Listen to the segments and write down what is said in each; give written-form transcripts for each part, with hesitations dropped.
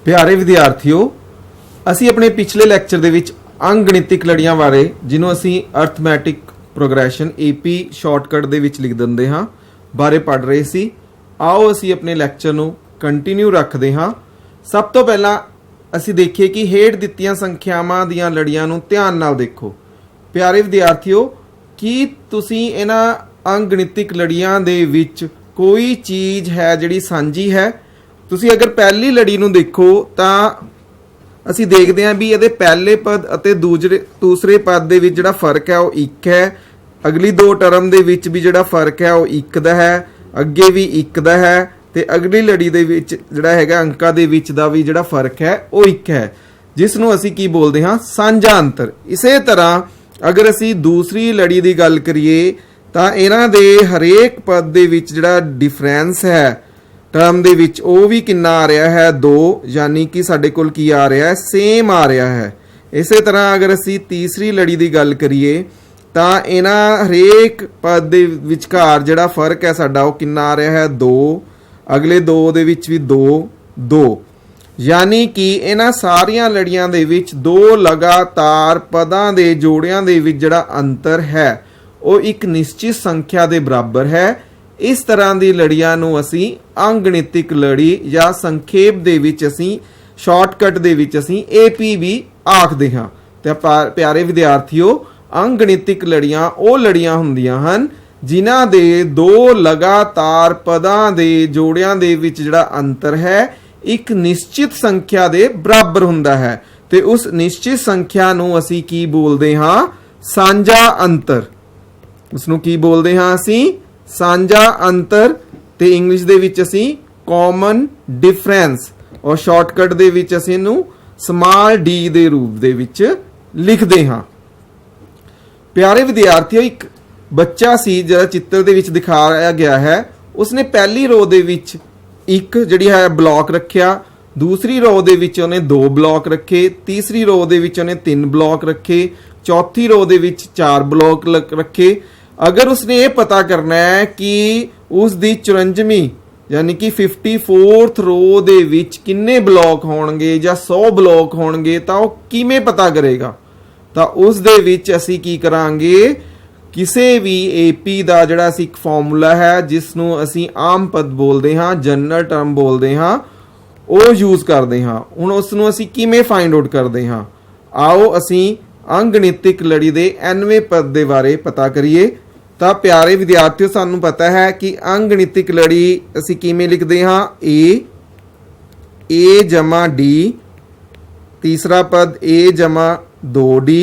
प्यारे विद्यार्थियों, ਅਸੀਂ ਆਪਣੇ ਪਿਛਲੇ ਲੈਕਚਰ ਦੇ ਵਿੱਚ ਅੰਗਗਣਿਤਿਕ ਲੜੀਆਂ ਬਾਰੇ, ਜਿਹਨੂੰ ਅਸੀਂ ਅਰਥਮੈਟਿਕ ਪ੍ਰੋਗਰੈਸ਼ਨ AP ਸ਼ਾਰਟਕਟ ਦੇ ਵਿੱਚ ਲਿਖ ਦਿੰਦੇ ਹਾਂ, ਬਾਰੇ ਪੜ੍ਹ ਰਹੇ ਸੀ। ਆਓ ਅਸੀਂ ਆਪਣੇ ਲੈਕਚਰ ਨੂੰ ਕੰਟੀਨਿਊ ਰੱਖਦੇ ਹਾਂ। ਸਭ ਤੋਂ ਪਹਿਲਾਂ ਅਸੀਂ ਦੇਖੀਏ ਕਿ ਹੇਠ ਦਿੱਤੀਆਂ ਸੰਖਿਆਵਾਂ ਦੀਆਂ ਲੜੀਆਂ ਨੂੰ ਧਿਆਨ ਨਾਲ ਦੇਖੋ। ਪਿਆਰੇ ਵਿਦਿਆਰਥੀਓ, ਕੀ ਤੁਸੀਂ ਇਹਨਾਂ ਅੰਗਗਣਿਤਿਕ ਲੜੀਆਂ ਦੇ ਵਿੱਚ ਕੋਈ ਚੀਜ਼ ਹੈ ਜਿਹੜੀ ਸਾਂਝੀ ਹੈ? ਤੁਸੀਂ ਅਗਰ ਪਹਿਲੀ ਲੜੀ ਨੂੰ ਦੇਖੋ ਤਾਂ ਅਸੀਂ ਦੇਖਦੇ ਹਾਂ ਵੀ ਇਹਦੇ ਪਹਿਲੇ ਪਦ ਅਤੇ ਦੂਸਰੇ ਪਦ ਦੇ ਵਿੱਚ ਜਿਹੜਾ ਫਰਕ ਹੈ ਉਹ 1 ਹੈ। ਅਗਲੀ ਦੋ ਟਰਮ ਦੇ ਵਿੱਚ ਵੀ ਜਿਹੜਾ ਫਰਕ ਹੈ ਉਹ 1 ਦਾ ਹੈ, ਅੱਗੇ ਵੀ 1 ਦਾ ਹੈ, ਤੇ ਅਗਲੀ ਲੜੀ ਦੇ ਵਿੱਚ ਜਿਹੜਾ ਹੈਗਾ ਅੰਕਾਂ ਦੇ ਵਿੱਚ ਦਾ ਵੀ ਜਿਹੜਾ ਫਰਕ ਹੈ ਉਹ 1 ਹੈ, ਜਿਸ ਨੂੰ ਅਸੀਂ ਕੀ ਬੋਲਦੇ ਹਾਂ? ਸਾਂਝਾ ਅੰਤਰ। ਇਸੇ ਤਰ੍ਹਾਂ ਅਗਰ ਅਸੀਂ ਦੂਸਰੀ ਲੜੀ ਦੀ ਗੱਲ ਕਰੀਏ ਤਾਂ ਇਹਨਾਂ ਦੇ ਹਰੇਕ ਪਦ ਦੇ ਵਿੱਚ ਜਿਹੜਾ ਡਿਫਰੈਂਸ ਹੈ ਟਰਮ ਦੇ ਵਿੱਚ ਉਹ ਵੀ ਕਿੰਨਾ ਆ ਰਿਹਾ ਹੈ? 2, ਯਾਨੀ ਕਿ ਸਾਡੇ ਕੋਲ ਕੀ ਆ ਰਿਹਾ ਹੈ? ਸੇਮ ਆ ਰਿਹਾ ਹੈ। ਇਸੇ ਤਰ੍ਹਾਂ ਅਗਰ ਅਸੀਂ ਤੀਸਰੀ ਲੜੀ ਦੀ ਗੱਲ ਕਰੀਏ ਤਾਂ ਇਹਨਾਂ ਹਰੇਕ ਪਦ ਦੇ ਵਿਚਕਾਰ ਜਿਹੜਾ ਫਰਕ ਹੈ ਸਾਡਾ ਉਹ ਕਿੰਨਾ ਆ ਰਿਹਾ ਹੈ? 2, ਅਗਲੇ ਦੋ ਦੇ ਵਿੱਚ ਵੀ 2, 2, ਯਾਨੀ ਕਿ ਇਹਨਾਂ ਸਾਰੀਆਂ ਲੜੀਆਂ ਦੇ ਵਿੱਚ ਦੋ ਲਗਾਤਾਰ ਪਦਾਂ ਦੇ ਜੋੜਿਆਂ ਦੇ ਵਿੱਚ ਜਿਹੜਾ ਅੰਤਰ ਹੈ ਉਹ ਇੱਕ ਨਿਸ਼ਚਿਤ ਸੰਖਿਆ ਦੇ ਬਰਾਬਰ ਹੈ। ਇਸ ਤਰ੍ਹਾਂ ਦੀ ਲੜੀਆਂ ਨੂੰ ਅਸੀਂ ਅੰਗਗਣਿਤਿਕ ਲੜੀ ਜਾਂ ਸੰਖੇਪ ਦੇ ਵਿੱਚ ਅਸੀਂ ਸ਼ਾਰਟਕਟ ਦੇ ਵਿੱਚ ਅਸੀਂ AP ਵੀ ਆਖਦੇ ਹਾਂ। ਤੇ ਪਿਆਰੇ ਵਿਦਿਆਰਥੀਓ, ਅੰਗਗਣਿਤਿਕ ਲੜੀਆਂ ਉਹ ਲੜੀਆਂ ਹੁੰਦੀਆਂ ਹਨ ਜਿਨ੍ਹਾਂ ਦੇ ਦੋ ਲਗਾਤਾਰ ਪਦਾਂ ਦੇ ਜੋੜਿਆਂ ਦੇ ਵਿੱਚ ਜਿਹੜਾ ਅੰਤਰ ਹੈ ਇੱਕ ਨਿਸ਼ਚਿਤ ਸੰਖਿਆ ਦੇ ਬਰਾਬਰ ਹੁੰਦਾ ਹੈ, ਤੇ ਉਸ ਨਿਸ਼ਚਿਤ ਸੰਖਿਆ ਨੂੰ ਅਸੀਂ ਕੀ ਬੋਲਦੇ ਹਾਂ? ਸਾਂਝਾ ਅੰਤਰ। ਉਸ ਨੂੰ ਕੀ ਬੋਲਦੇ ਹਾਂ ਅਸੀਂ? ਸਾਂਝਾ ਅੰਤਰ, ਤੇ ਇੰਗਲਿਸ਼ ਦੇ ਵਿੱਚ ਅਸੀਂ ਕਾਮਨ ਡਿਫਰੈਂਸ, ਔਰ ਸ਼ਾਰਟਕਟ ਦੇ ਵਿੱਚ ਅਸੀਂ ਇਹਨੂੰ ਸਮਾਲ d ਦੇ ਰੂਪ ਦੇ ਵਿੱਚ ਲਿਖਦੇ ਹਾਂ। ਪਿਆਰੇ ਵਿਦਿਆਰਥੀਓ, ਇੱਕ ਬੱਚਾ ਸੀ ਜਿਹੜਾ ਚਿੱਤਰ ਦੇ ਵਿੱਚ ਦਿਖਾਇਆ ਗਿਆ ਹੈ, ਉਸਨੇ ਪਹਿਲੀ ਰੋ ਦੇ ਵਿੱਚ ਇੱਕ ਜਿਹੜੀ ਹੈ ਬਲੌਕ ਰੱਖਿਆ, ਦੂਸਰੀ ਰੋ ਦੇ ਵਿੱਚ ਉਹਨੇ 2 ਬਲੌਕ ਰੱਖੇ, ਤੀਸਰੀ ਰੋ ਦੇ ਵਿੱਚ ਉਹਨੇ 3 ਬਲੌਕ ਰੱਖੇ, ਚੌਥੀ ਰੋ ਦੇ ਵਿੱਚ 4 ਬਲੌਕ ਰੱਖੇ। ਅਗਰ ਉਸਨੇ ਇਹ ਪਤਾ ਕਰਨਾ ਹੈ ਕਿ ਉਸ ਦੀ 54ਵੀਂ ਯਾਨੀ ਕਿ 54th ਰੋ ਦੇ ਵਿੱਚ ਕਿੰਨੇ ਬਲੌਕ ਹੋਣਗੇ ਜਾਂ 100 ਬਲੌਕ ਹੋਣਗੇ, ਤਾਂ ਉਹ ਕਿਵੇਂ ਪਤਾ ਕਰੇਗਾ? ਤਾਂ ਉਸ ਦੇ ਵਿੱਚ ਅਸੀਂ ਕੀ ਕਰਾਂਗੇ? ਕਿਸੇ ਵੀ AP ਦਾ ਜਿਹੜਾ ਅਸੀਂ ਇੱਕ ਫਾਰਮੂਲਾ ਹੈ ਜਿਸ ਨੂੰ ਅਸੀਂ ਆਮ ਪਦ ਬੋਲਦੇ ਹਾਂ, ਜਨਰਲ ਟਰਮ ਬੋਲਦੇ ਹਾਂ, ਉਹ ਯੂਜ਼ ਕਰਦੇ ਹਾਂ। ਹੁਣ ਉਸ ਨੂੰ ਅਸੀਂ ਕਿਵੇਂ ਫਾਈਂਡ ਆਊਟ ਕਰਦੇ ਹਾਂ? ਆਓ ਅਸੀਂ ਅੰਗਗਣਿਤਿਕ ਲੜੀ ਦੇ 90ਵੇਂ ਪਦ ਦੇ ਬਾਰੇ ਪਤਾ ਕਰੀਏ। ਤਾਂ ਪਿਆਰੇ ਵਿਦਿਆਰਥੀਓ, ਸਾਨੂੰ ਪਤਾ ਹੈ ਕਿ ਅੰਗਗਣਿਤਿਕ ਲੜੀ ਅਸੀਂ ਕਿਵੇਂ ਲਿਖਦੇ ਹਾਂ? A ਜਮਾ D, ਤੀਸਰਾ ਪਦ A ਜਮਾ 2D,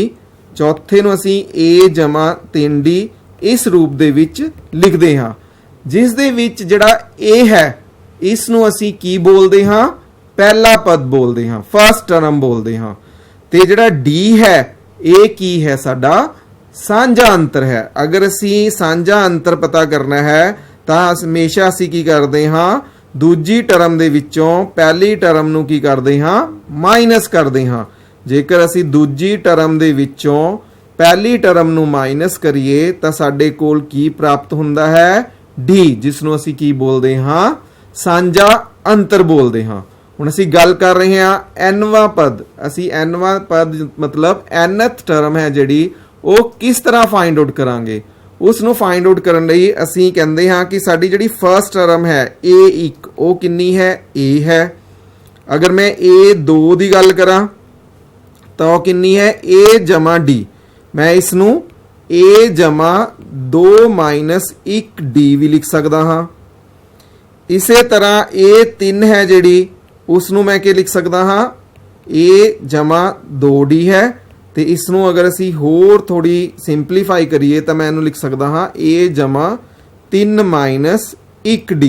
ਚੌਥੇ ਨੂੰ ਅਸੀਂ A ਜਮਾ 3D ਇਸ ਰੂਪ ਦੇ ਵਿੱਚ ਲਿਖਦੇ ਹਾਂ, ਜਿਸ ਦੇ ਵਿੱਚ ਜਿਹੜਾ A ਹੈ ਇਸ ਨੂੰ ਅਸੀਂ ਕੀ ਬੋਲਦੇ ਹਾਂ? ਪਹਿਲਾ ਪਦ ਬੋਲਦੇ ਹਾਂ, ਫਸਟ ਟਰਮ ਬੋਲਦੇ ਹਾਂ। ਤੇ ਜਿਹੜਾ D ਹੈ ਇਹ ਕੀ ਹੈ? ਸਾਡਾ ਸਾਂਝਾ ਅੰਤਰ ਹੈ। ਅਗਰ ਅਸੀਂ ਸਾਂਝਾ ਅੰਤਰ ਪਤਾ ਕਰਨਾ ਹੈ ਤਾਂ ਹਮੇਸ਼ਾ ਅਸੀਂ ਕੀ ਕਰਦੇ ਹਾਂ? ਦੂਜੀ ਟਰਮ ਦੇ ਵਿੱਚੋਂ ਪਹਿਲੀ ਟਰਮ ਨੂੰ ਕੀ ਕਰਦੇ ਹਾਂ? ਮਾਈਨਸ ਕਰਦੇ ਹਾਂ। ਜੇਕਰ ਅਸੀਂ ਦੂਜੀ ਟਰਮ ਦੇ ਵਿੱਚੋਂ ਪਹਿਲੀ ਟਰਮ ਨੂੰ ਮਾਈਨਸ ਕਰੀਏ ਤਾਂ ਸਾਡੇ ਕੋਲ ਕੀ ਪ੍ਰਾਪਤ ਹੁੰਦਾ ਹੈ? D, ਜਿਸ ਨੂੰ ਅਸੀਂ ਕੀ ਬੋਲਦੇ ਹਾਂ? ਸਾਂਝਾ ਅੰਤਰ ਬੋਲਦੇ ਹਾਂ। ਹੁਣ ਅਸੀਂ ਗੱਲ ਕਰ ਰਹੇ ਹਾਂ nਵਾਂ ਪਦ। ਅਸੀਂ nਵਾਂ ਪਦ ਮਤਲਬ nth ਟਰਮ ਹੈ ਜਿਹੜੀ, ਉਹ ਕਿਸ ਤਰ੍ਹਾਂ ਫਾਈਂਡ ਆਊਟ ਕਰਾਂਗੇ? ਉਸ ਨੂੰ ਫਾਈਂਡ ਆਊਟ ਕਰਨ ਲਈ ਅਸੀਂ ਕਹਿੰਦੇ ਹਾਂ ਕਿ ਸਾਡੀ ਜਿਹੜੀ ਫਸਟ ਟਰਮ ਹੈ A1 ਉਹ ਕਿੰਨੀ ਹੈ? A ਹੈ। ਅਗਰ ਮੈਂ A2 ਦੀ ਗੱਲ ਕਰਾਂ ਤਾਂ ਉਹ ਕਿੰਨੀ ਹੈ? A ਜਮਾ D। ਮੈਂ ਇਸ ਨੂੰ A ਜਮਾ 2 - 1D ਵੀ ਲਿਖ ਸਕਦਾ ਹਾਂ। ਇਸੇ ਤਰ੍ਹਾਂ A3 ਹੈ ਜਿਹੜੀ, ਉਸ ਨੂੰ ਮੈਂ ਕੀ ਲਿਖ ਸਕਦਾ ਹਾਂ? A ਜਮਾ 2D ਹੈ। ਤੇ ਇਸ ਨੂੰ ਅਗਰ ਅਸੀਂ ਹੋਰ ਥੋੜੀ ਸਿੰਪਲੀਫਾਈ ਕਰੀਏ ਤਾਂ ਮੈਂ ਇਹਨੂੰ ਲਿਖ ਸਕਦਾ ਹਾਂ A ਜਮਾ 3 - 1D।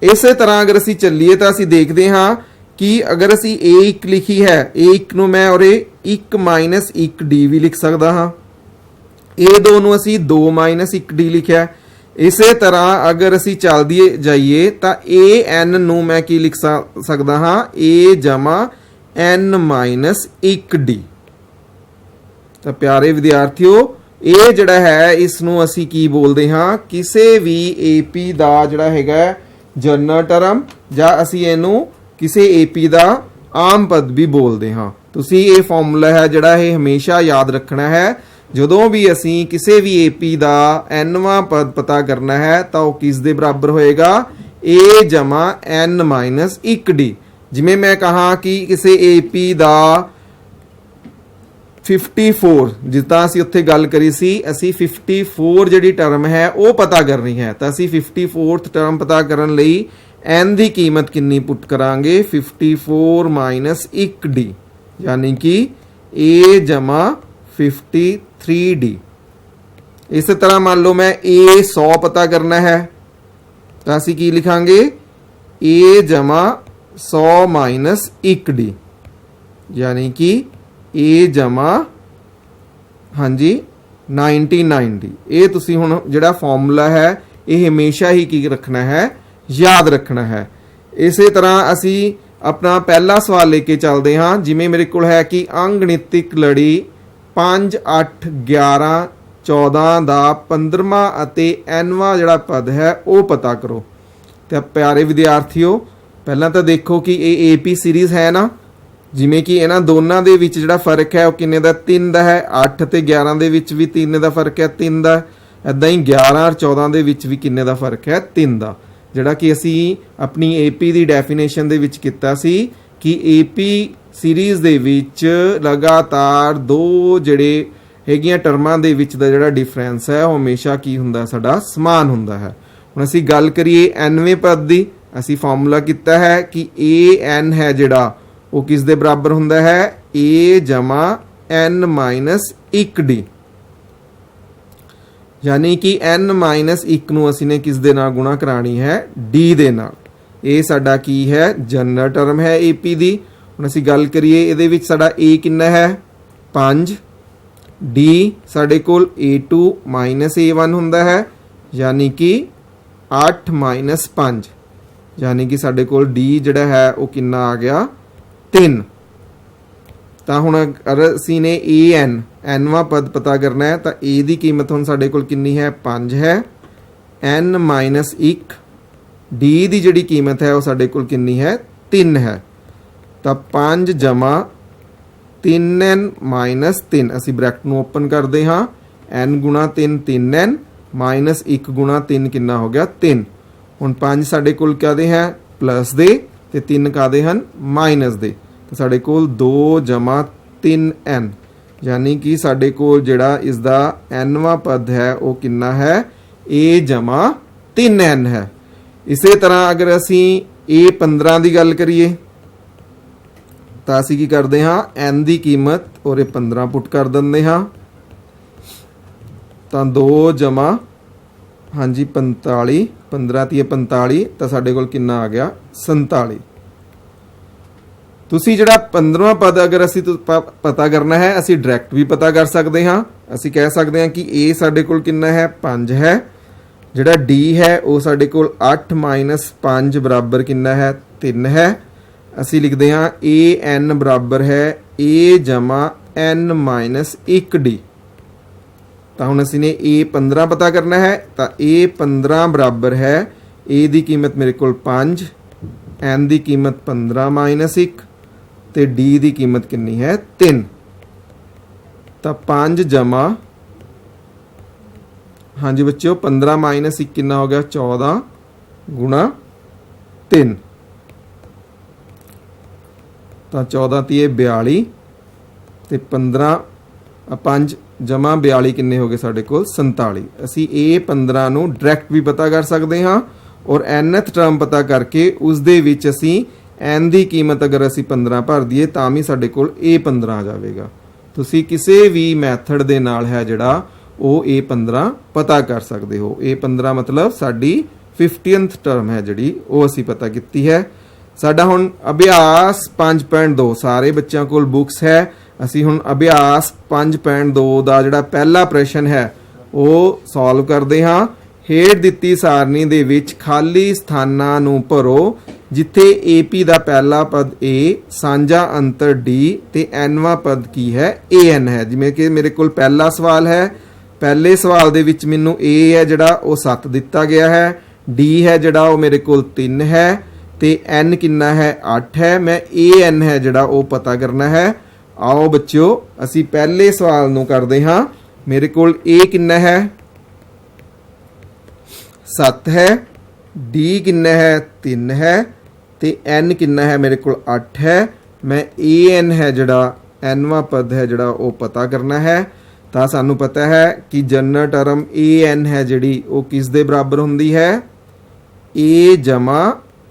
ਇਸੇ ਤਰ੍ਹਾਂ ਅਗਰ ਅਸੀਂ ਚੱਲੀਏ ਤਾਂ ਅਸੀਂ ਦੇਖਦੇ ਹਾਂ ਕਿ ਅਗਰ ਅਸੀਂ A1 ਲਿਖੀ ਹੈ, A1 ਨੂੰ ਮੈਂ ਔਰੇ 1 - 1D ਵੀ ਲਿਖ ਸਕਦਾ ਹਾਂ। A2 ਨੂੰ ਅਸੀਂ 2 - 1D ਲਿਖਿਆ। ਇਸੇ ਤਰ੍ਹਾਂ ਅਗਰ ਅਸੀਂ ਚੱਲਦੀ ਜਾਈਏ ਤਾਂ AN ਨੂੰ ਮੈਂ ਕੀ ਲਿਖ ਸਕਦਾ ਹਾਂ? A ਜਮਾ N - 1D। ਤਾਂ ਪਿਆਰੇ ਵਿਦਿਆਰਥੀਓ, ਇਹ ਜਿਹੜਾ ਹੈ ਇਸ ਨੂੰ ਅਸੀਂ ਕੀ ਬੋਲਦੇ ਹਾਂ? ਕਿਸੇ ਵੀ AP ਦਾ ਜਿਹੜਾ ਹੈਗਾ ਜਨਰਲ ਟਰਮ, ਜਾਂ ਅਸੀਂ ਇਹਨੂੰ ਕਿਸੇ AP ਦਾ ਆਮ ਪਦ ਵੀ ਬੋਲਦੇ ਹਾਂ। ਤੁਸੀਂ ਇਹ ਫਾਰਮੂਲਾ ਹੈ ਜਿਹੜਾ ਇਹ ਹਮੇਸ਼ਾ ਯਾਦ ਰੱਖਣਾ ਹੈ। ਜਦੋਂ ਵੀ ਅਸੀਂ ਕਿਸੇ ਵੀ ਏਪੀ ਦਾ nਵਾਂ ਪਦ ਪਤਾ ਕਰਨਾ ਹੈ ਤਾਂ ਉਹ ਕਿਸ ਦੇ ਬਰਾਬਰ ਹੋਏਗਾ, a ਜਮਾ n ਮਾਈਨਸ 1d। ਜਿਵੇਂ ਮੈਂ ਕਹਾ ਕਿ ਕਿਸੇ ਏਪੀ ਦਾ 54, ਜਿੱਦਾਂ ਅਸੀਂ ਉੱਥੇ ਗੱਲ ਕਰੀ ਸੀ, ਅਸੀਂ 54 ਜਿਹੜੀ ਟਰਮ ਹੈ ਉਹ ਪਤਾ ਕਰਨੀ ਹੈ, ਤਾਂ ਅਸੀਂ 54th ਟਰਮ ਪਤਾ ਕਰਨ ਲਈ n ਦੀ ਕੀਮਤ ਕਿੰਨੀ ਪੁੱਟ ਕਰਾਂਗੇ, 54 ਮਾਈਨਸ 1d, यानी कि a जमा 53d। इस तरह मान लो मैं a 100 पता करना है तो असी की लिखांगे a जमा 100 माइनस 1d, यानी कि a जमा हाँ जी 99d। ये तुसी हुण जिहड़ा फॉर्मूला है ये हमेशा ही की रखना है, याद रखना है। इस तरह असी अपना पहला सवाल लेके चलते हाँ। जिमें मेरे को है कि अंगणितिक लड़ी 5, 8, 11, 14 ਦਾ 15ਵਾਂ ਅਤੇ nਵਾਂ ਜਿਹੜਾ ਪਦ ਹੈ ਉਹ ਪਤਾ ਕਰੋ। ਤੇ ਪਿਆਰੇ ਵਿਦਿਆਰਥੀਓ, ਪਹਿਲਾਂ ਤਾਂ ਦੇਖੋ ਕਿ ਇਹ ਏਪੀ ਸੀਰੀਜ਼ ਹੈ ਨਾ, ਜਿਵੇਂ ਕਿ ਇਹਨਾਂ ਦੋਨਾਂ ਦੇ ਵਿੱਚ ਜਿਹੜਾ ਫਰਕ ਹੈ ਉਹ ਕਿੰਨੇ ਦਾ, 3 ਦਾ ਹੈ। 8 ਤੇ 11 ਦੇ ਵਿੱਚ ਵੀ 3 ਦਾ ਫਰਕ ਹੈ, 3 ਦਾ। ਇਦਾਂ ਹੀ 11 ਔਰ 14 ਦੇ ਵਿੱਚ ਵੀ ਕਿੰਨੇ ਦਾ ਫਰਕ ਹੈ, 3 ਦਾ। ਜਿਹੜਾ ਕਿ ਅਸੀਂ ਆਪਣੀ ਏਪੀ ਦੀ ਡੈਫੀਨੇਸ਼ਨ ਦੇ ਵਿੱਚ ਕੀਤਾ ਸੀ ਕਿ ਏਪੀ ਸੀਰੀਜ਼ ਦੇ ਵਿੱਚ ਲਗਾਤਾਰ ਦੋ ਜਿਹੜੇ ਹੈਗੀਆਂ ਟਰਮਾਂ ਦੇ ਵਿੱਚ ਦਾ ਜਿਹੜਾ ਡਿਫਰੈਂਸ ਹੈ ਉਹ ਹਮੇਸ਼ਾ ਕੀ ਹੁੰਦਾ, ਸਾਡਾ ਸਮਾਨ ਹੁੰਦਾ ਹੈ। ਹੁਣ ਅਸੀਂ ਗੱਲ ਕਰੀਏ nਵੇਂ ਪਦ ਦੀ। ਅਸੀਂ ਫਾਰਮੂਲਾ ਕੀਤਾ ਹੈ ਕਿ an ਹੈ ਜਿਹੜਾ ਉਹ ਕਿਸ ਦੇ ਬਰਾਬਰ ਹੁੰਦਾ ਹੈ, a ਜਮਾ n ਮਾਈਨਸ 1d, यानी कि n माइनस 1 ਨੂੰ ਅਸੀਂ ਨੇ ਕਿਸ ਦੇ ਨਾਲ ਗੁਣਾ ਕਰਾਣੀ ਹੈ, d ਦੇ ਨਾਲ। ਇਹ ਸਾਡਾ ਕੀ ਹੈ, ਜਨਰਲ ਟਰਮ ਹੈ ਏਪੀ ਦੀ। ਹੁਣ ਅਸੀਂ ਗੱਲ ਕਰੀਏ ਇਹਦੇ ਵਿੱਚ ਸਾਡਾ a ਕਿੰਨਾ ਹੈ, 5, d ਸਾਡੇ ਕੋਲ a2 ਮਾਈਨਸ a1 ਹੁੰਦਾ ਹੈ, यानी कि 8 ਮਾਈਨਸ 5, यानी कि ਸਾਡੇ ਕੋਲ d ਜਿਹੜਾ ਹੈ ਉਹ ਕਿੰਨਾ ਆ ਗਿਆ, 3। ਤਾਂ ਹੁਣ ਅਗਰ ਅਸੀਂ ਨੇ nਵਾਂ ਪਦ ਪਤਾ ਕਰਨਾ ਹੈ ਤਾਂ a ਦੀ ਕੀਮਤ ਹੁਣ ਸਾਡੇ ਕੋਲ ਕਿੰਨੀ ਹੈ, 5 ਹੈ। n ਮਾਈਨਸ 1 d ਦੀ ਜਿਹੜੀ ਕੀਮਤ ਹੈ ਉਹ ਸਾਡੇ ਕੋਲ ਕਿੰਨੀ ਹੈ, 3 ਹੈ। ਤਾਂ 5 ਜਮਾ 3n ਮਾਈਨਸ 3, ਅਸੀਂ ਬ੍ਰੈਕਟ ਨੂੰ ਓਪਨ ਕਰਦੇ ਹਾਂ, n ਗੁਣਾ 3 3n ਮਾਈਨਸ 1 ਗੁਣਾ 3 ਕਿੰਨਾ ਹੋ ਗਿਆ, 3। ਹੁਣ 5 ਸਾਡੇ ਕੋਲ ਕਾਹਦੇ ਹੈ, ਪਲੱਸ ਦੇ, ਤੇ 3 ਕਾਹਦੇ ਹਨ, ਮਾਈਨਸ ਦੇ। ਤਾਂ ਸਾਡੇ ਕੋਲ 2 ਜਮਾ 3n, यानी कि ਸਾਡੇ ਕੋਲ ਜਿਹੜਾ ਇਸ ਦਾ nਵਾਂ ਪਦ ਹੈ ਉਹ ਕਿੰਨਾ ਹੈ, a ਜਮਾ 3n ਹੈ। ਇਸੇ ਤਰ੍ਹਾਂ ਅਗਰ ਅਸੀਂ a15 ਦੀ ਗੱਲ ਕਰੀਏ ਤਾਂ ਅਸੀਂ ਕੀ ਕਰਦੇ ਹਾਂ, n ਦੀ ਕੀਮਤ ਔਰ ਇਹ 15 ਪੁੱਟ ਕਰ ਦਿੰਦੇ ਹਾਂ। ਤਾਂ 2 ਜਮਾ ਹਾਂਜੀ 45, 15 ਤੀਏ 45, ਤਾਂ ਸਾਡੇ ਕੋਲ ਕਿੰਨਾ ਆ ਗਿਆ, 47। ਤੁਸੀਂ ਜਿਹੜਾ 15ਵਾਂ ਪਦ ਅਗਰ ਅਸੀਂ ਪਤਾ ਕਰਨਾ ਹੈ, ਅਸੀਂ ਡਾਇਰੈਕਟ ਵੀ ਪਤਾ ਕਰ ਸਕਦੇ ਹਾਂ। ਅਸੀਂ ਕਹਿ ਸਕਦੇ ਹਾਂ ਕਿ a ਸਾਡੇ ਕੋਲ ਕਿੰਨਾ ਹੈ, 5 ਹੈ। ਜਿਹੜਾ d ਹੈ ਉਹ ਸਾਡੇ ਕੋਲ 8 ਮਾਈਨਸ 5 ਬਰਾਬਰ ਕਿੰਨਾ ਹੈ, 3 ਹੈ। ਅਸੀਂ ਲਿਖਦੇ ਹਾਂ an ਬਰਾਬਰ ਹੈ a ਜਮਾ n ਮਾਈਨਸ 1d। ਤਾਂ ਹੁਣ ਅਸੀਂ ਨੇ a15 ਪਤਾ ਕਰਨਾ ਹੈ, ਤਾਂ a15 ਬਰਾਬਰ ਹੈ a ਦੀ ਕੀਮਤ ਮੇਰੇ ਕੋਲ 5, n ਦੀ ਕੀਮਤ 15 ਮਾਈਨਸ 1 ਤੇ d ਦੀ ਕੀਮਤ ਕਿੰਨੀ ਹੈ, 3। ਤਾਂ 5 ਜਮਾ ਹਾਂਜੀ ਬੱਚਿਓ 15 ਮਾਈਨਸ 1 ਕਿੰਨਾ ਹੋ ਗਿਆ, 14 ਗੁਣਾ 3। ਤਾਂ 14 ਤੀਏ 42 ਤੇ 15 5 ਜਮਾ 42 ਕਿੰਨੇ ਹੋ ਗਏ ਸਾਡੇ ਕੋਲ, 47। ਅਸੀਂ a15 ਨੂੰ ਡਾਇਰੈਕਟ ਵੀ ਪਤਾ ਕਰ ਸਕਦੇ ਹਾਂ ਔਰ nth ਟਰਮ ਪਤਾ ਕਰਕੇ ਉਸ ਦੇ ਵਿੱਚ ਅਸੀਂ n ਦੀ ਕੀਮਤ ਅਗਰ ਅਸੀਂ 15 ਭਰ ਦਈਏ ਤਾਂ ਵੀ ਸਾਡੇ ਕੋਲ a15 ਆ ਜਾਵੇਗਾ। ਤੁਸੀਂ ਕਿਸੇ ਵੀ ਮੈਥਡ ਦੇ ਨਾਲ ਹੈ ਜਿਹੜਾ ਉਹ a15 ਪਤਾ ਕਰ ਸਕਦੇ ਹੋ। a15 ਮਤਲਬ ਸਾਡੀ 50th ਟਰਮ ਹੈ ਜਿਹੜੀ ਉਹ ਅਸੀਂ ਪਤਾ ਕੀਤੀ ਹੈ। ਸਾਡਾ ਹੁਣ ਅਭਿਆਸ 5.2 ਸਾਰੇ ਬੱਚਿਆਂ ਕੋਲ ਬੁੱਕਸ ਹੈ। ਅਸੀਂ ਹੁਣ ਅਭਿਆਸ 5.2 ਦਾ ਜਿਹੜਾ ਪਹਿਲਾ ਪ੍ਰਸ਼ਨ ਹੈ ਉਹ ਸੋਲਵ ਕਰਦੇ ਹਾਂ। ਹੇਠ ਦਿੱਤੀ ਸਾਰਣੀ ਦੇ ਵਿੱਚ ਖਾਲੀ ਸਥਾਨਾਂ ਨੂੰ ਭਰੋ ਜਿੱਥੇ AP ਦਾ ਪਹਿਲਾ ਪਦ A, ਸਾਂਝਾ ਅੰਤਰ D ਤੇ nਵਾਂ ਪਦ ਕੀ ਹੈ, AN ਹੈ। ਜਿਵੇਂ ਕਿ ਮੇਰੇ ਕੋਲ ਪਹਿਲਾ ਸਵਾਲ ਹੈ, ਪਹਿਲੇ ਸਵਾਲ ਦੇ ਵਿੱਚ ਮੈਨੂੰ A ਹੈ ਜਿਹੜਾ ਉਹ 7 ਦਿੱਤਾ ਗਿਆ ਹੈ, D ਹੈ ਜਿਹੜਾ ਉਹ ਮੇਰੇ ਕੋਲ 3 ਹੈ, ਤੇ n ਕਿੰਨਾ ਹੈ 8 ਹੈ। ਮੈਂ an ਹੈ ਜਿਹੜਾ ਉਹ ਪਤਾ ਕਰਨਾ ਹੈ। ਆਓ ਬੱਚਿਓ ਅਸੀਂ ਪਹਿਲੇ ਸਵਾਲ ਨੂੰ ਕਰਦੇ ਹਾਂ। ਮੇਰੇ ਕੋਲ a ਕਿੰਨਾ ਹੈ 7 ਹੈ, d ਕਿੰਨਾ ਹੈ 3 ਹੈ ਤੇ n ਕਿੰਨਾ ਹੈ ਮੇਰੇ ਕੋਲ 8 ਹੈ। ਮੈਂ an ਹੈ ਜਿਹੜਾ nਵਾਂ ਪਦ ਹੈ ਜਿਹੜਾ ਉਹ ਪਤਾ ਕਰਨਾ ਹੈ। ਤਾਂ ਸਾਨੂੰ ਪਤਾ ਹੈ ਕਿ ਜਨਰਲ ਟਰਮ an ਹੈ ਜਿਹੜੀ ਉਹ ਕਿਸ ਦੇ ਬਰਾਬਰ ਹੁੰਦੀ ਹੈ a ਜਮਾ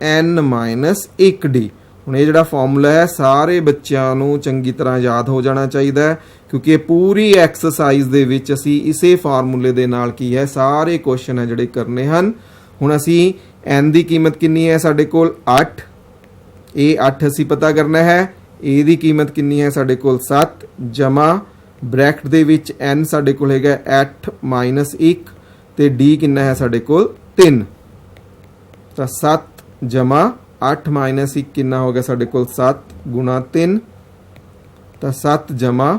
n ਮਾਈਨਸ 1d। ਹੁਣ ਇਹ ਜਿਹੜਾ ਫਾਰਮੂਲਾ ਹੈ ਸਾਰੇ ਬੱਚਿਆਂ ਨੂੰ ਚੰਗੀ ਤਰ੍ਹਾਂ ਯਾਦ ਹੋ ਜਾਣਾ ਚਾਹੀਦਾ ਹੈ, ਕਿਉਂਕਿ ਇਹ ਪੂਰੀ ਐਕਸਰਸਾਈਜ਼ ਦੇ ਵਿੱਚ ਅਸੀਂ ਇਸੇ ਫਾਰਮੂਲੇ ਦੇ ਨਾਲ ਕੀ ਹੈ ਸਾਰੇ ਕੁਐਸਚਨ ਹੈ ਜਿਹੜੇ ਕਰਨੇ ਹਨ। ਹੁਣ ਅਸੀਂ n ਦੀ ਕੀਮਤ ਕਿੰਨੀ ਹੈ ਸਾਡੇ ਕੋਲ 8, ਇਹ 8 ਅਸੀਂ ਪਤਾ ਕਰਨਾ ਹੈ। a ਦੀ ਕੀਮਤ ਕਿੰਨੀ ਹੈ ਸਾਡੇ ਕੋਲ 7 ਜਮਾ ਬ੍ਰੈਕਟ ਦੇ ਵਿੱਚ n ਸਾਡੇ ਕੋਲ ਹੈਗਾ 8 ਮਾਈਨਸ 1 ਤੇ d ਕਿੰਨਾ ਹੈ ਸਾਡੇ ਕੋਲ 3। ਤਾਂ 7 ਜਮਾ 8 ਮਾਈਨਸ 1 ਕਿੰਨਾ ਹੋ ਗਿਆ ਸਾਡੇ ਕੋਲ 7 ਗੁਣਾ 3। ਤਾਂ 7 ਜਮਾ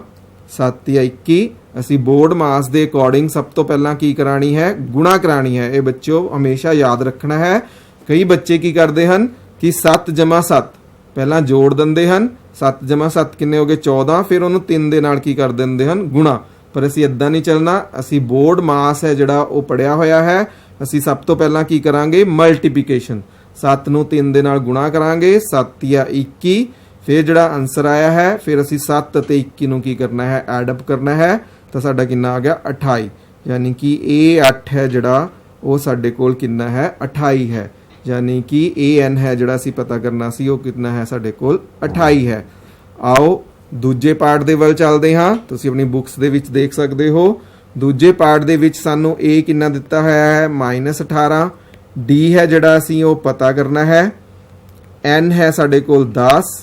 7 ਜਾਂ 21। ਅਸੀਂ ਬੋਰਡ ਮਾਸ ਦੇ ਅਕੋਰਡਿੰਗ ਸਭ ਤੋਂ ਪਹਿਲਾਂ ਕੀ ਕਰਾਣੀ ਹੈ ਗੁਣਾ ਕਰਾਣੀ ਹੈ। ਇਹ ਬੱਚਿਓ ਹਮੇਸ਼ਾ ਯਾਦ ਰੱਖਣਾ ਹੈ। ਕਈ ਬੱਚੇ ਕੀ ਕਰਦੇ ਹਨ ਕਿ 7 ਜਮਾ 7 ਪਹਿਲਾਂ ਜੋੜ ਦਿੰਦੇ ਹਨ। 7 ਜਮਾ 7 ਕਿੰਨੇ ਹੋ ਗਏ 14, ਫਿਰ ਉਹਨੂੰ 3 ਦੇ ਨਾਲ ਕੀ ਕਰ ਦਿੰਦੇ ਹਨ ਗੁਣਾ। ਪਰ ਅਸੀਂ ਇਦਾਂ ਨਹੀਂ ਚੱਲਣਾ। ਅਸੀਂ ਬੋਰਡ ਮਾਸ ਹੈ ਜਿਹੜਾ ਉਹ ਪੜਿਆ ਹੋਇਆ ਹੈ। ਅਸੀਂ ਸਭ ਤੋਂ ਪਹਿਲਾਂ ਕੀ ਕਰਾਂਗੇ ਮਲਟੀਪਲੀਕੇਸ਼ਨ। 7 ਨੂੰ 3 ਦੇ ਨਾਲ ਗੁਣਾ ਕਰਾਂਗੇ 7 ਜਾਂ 21। ਫਿਰ ਜਿਹੜਾ ਆਨਸਰ ਆਇਆ ਹੈ ਫਿਰ ਅਸੀਂ 7 ਅਤੇ 21 ਨੂੰ ਕੀ ਕਰਨਾ ਹੈ ਐਡ ਅਪ ਕਰਨਾ ਹੈ। ਤਾਂ ਸਾਡਾ ਕਿੰਨਾ ਆ ਗਿਆ 28। ਯਾਨੀ ਕਿ ਇਹ 8 ਹੈ ਜਿਹੜਾ ਉਹ ਸਾਡੇ ਕੋਲ ਕਿੰਨਾ ਹੈ 28 ਹੈ। ਯਾਨੀ ਕਿ an ਹੈ ਜਿਹੜਾ ਅਸੀਂ ਪਤਾ ਕਰਨਾ ਸੀ ਉਹ ਕਿੰਨਾ ਹੈ ਸਾਡੇ ਕੋਲ 28 ਹੈ। ਆਓ ਦੂਜੇ ਪਾਰਟ ਦੇ ਵੱਲ ਚੱਲਦੇ ਹਾਂ। ਤੁਸੀਂ ਆਪਣੀ ਬੁੱਕਸ ਦੇ ਵਿੱਚ ਦੇਖ ਸਕਦੇ ਹੋ। ਦੂਜੇ ਪਾਰਟ ਦੇ ਵਿੱਚ ਸਾਨੂੰ a ਕਿੰਨਾ ਦਿੱਤਾ ਹੋਇਆ ਹੈ -18, d ਹੈ ਜਿਹੜਾ ਅਸੀਂ ਉਹ ਪਤਾ ਕਰਨਾ ਹੈ, n ਹੈ ਸਾਡੇ ਕੋਲ 10